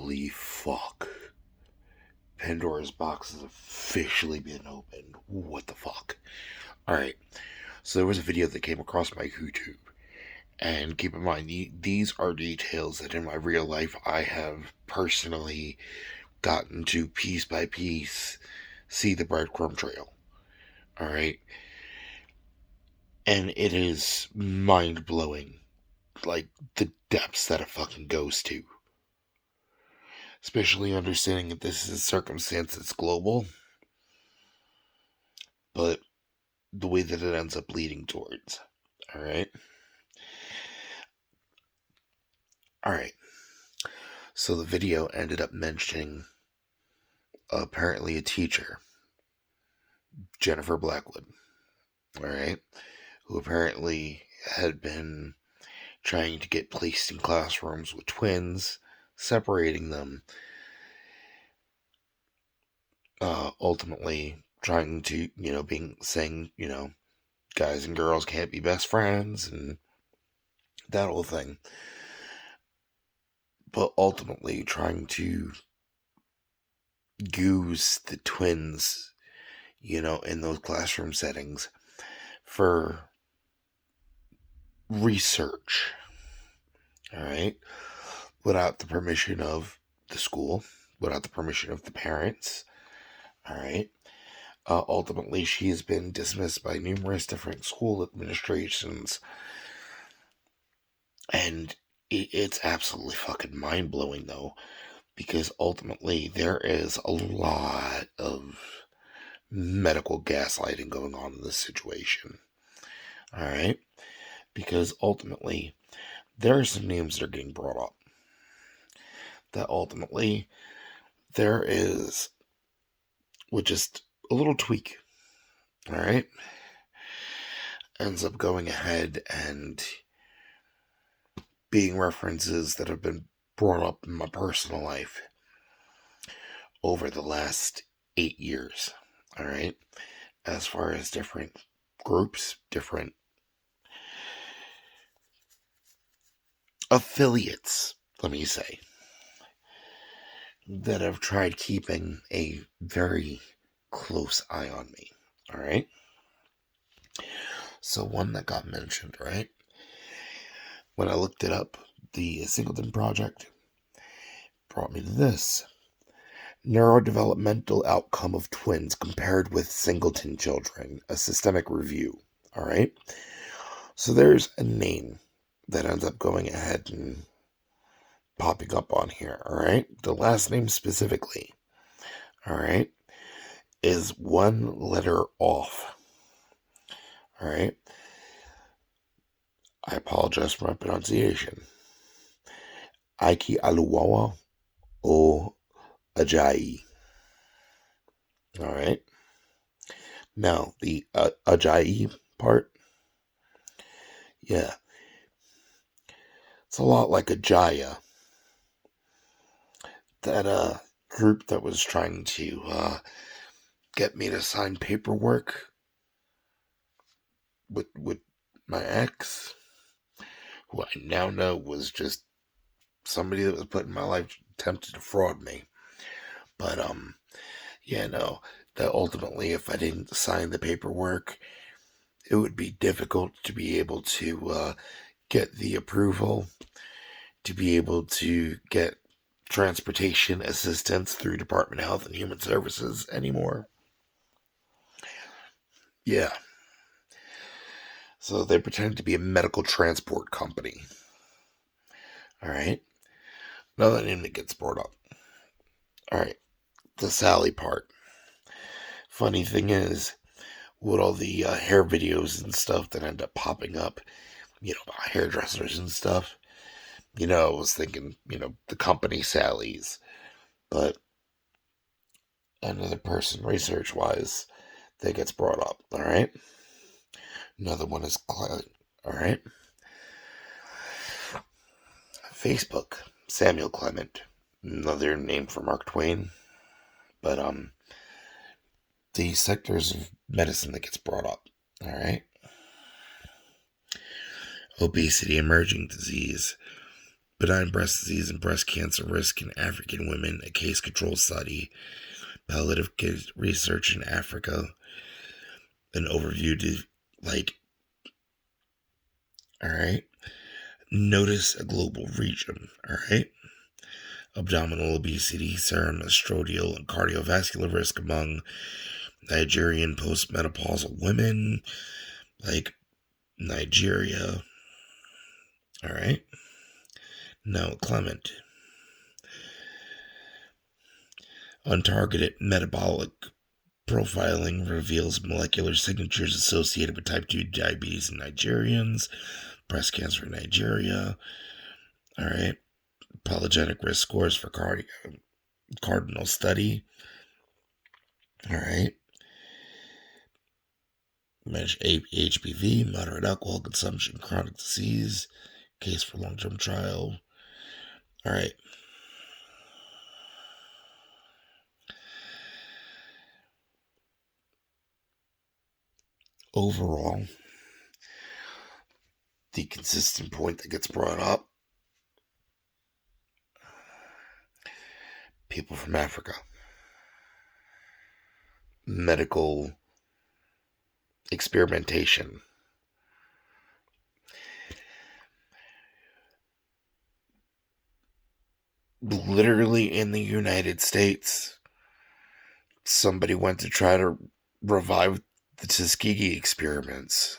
Holy fuck. Pandora's box has officially been opened. What the fuck? Alright, so there was a video that came across my YouTube. And keep in mind, these are details that in my real life I have personally gotten to piece by piece see the breadcrumb trail. Alright? And it is mind blowing. Like, the depths that it fucking goes to. Especially understanding that this is a circumstance that's global. But the way that it ends up leading towards. Alright? Alright. So the video ended up mentioning apparently a teacher, Jennifer Blackwood, alright, who apparently had been trying to get placed in classrooms with twins, separating them, ultimately trying to, saying, guys and girls can't be best friends, and that whole thing. But ultimately trying to use the twins, in those classroom settings for research, alright, without the permission of the school, without the permission of the parents, alright. Ultimately, she has been dismissed by numerous different school administrations, and it's absolutely fucking mind-blowing, though, because ultimately there is a lot of medical gaslighting going on in this situation, alright, because ultimately there are some names that are getting brought up that ultimately there is, with just a little tweak, alright, ends up going ahead and being references that have been brought up in my personal life over the last 8 years, alright, as far as different groups, different affiliates, let me say, that have tried keeping a very close eye on me, alright? So one that got mentioned, right? When I looked it up, the Singleton Project brought me to this. Neurodevelopmental outcome of twins compared with singleton children, a systemic review, alright? So there's a name that ends up going ahead and popping up on here, alright? The last name specifically, alright, is one letter off, alright? I apologize for my pronunciation. Ike Aluwawa O Ajayi. Alright? Now, the Ajayi part, yeah, it's a lot like Ajaya. That group that was trying to get me to sign paperwork with my ex, who I now know was just somebody that was put in my life, attempted to fraud me. But yeah, no, that ultimately if I didn't sign the paperwork, it would be difficult to be able to get the approval, to be able to get transportation assistance through Department of Health and Human Services anymore. Yeah. So they pretend to be a medical transport company. Alright? Another name that gets brought up. Alright. The Sally part. Funny thing is, with all the hair videos and stuff that end up popping up, about hairdressers and stuff, I was thinking, the company Sally's. But another person, research-wise, that gets brought up, alright? Another one is alright? Facebook, Samuel Clement, another name for Mark Twain. But, the sectors of medicine that gets brought up, alright? Obesity, emerging disease, benign breast disease and breast cancer risk in African women, a case control study, palliative research in Africa, an overview to, like, all right, notice a global region, all right, abdominal obesity, serum estradiol, and cardiovascular risk among Nigerian postmenopausal women, like Nigeria, all right. Now, Clement, untargeted metabolic profiling reveals molecular signatures associated with type 2 diabetes in Nigerians, breast cancer in Nigeria. All right. Polygenic risk scores for cardinal study. All right. Manage HPV, moderate alcohol consumption, chronic disease, case for long-term trial. All right. Overall, the consistent point that gets brought up: people from Africa, medical experimentation. Literally in the United States, somebody went to try to revive the Tuskegee experiments.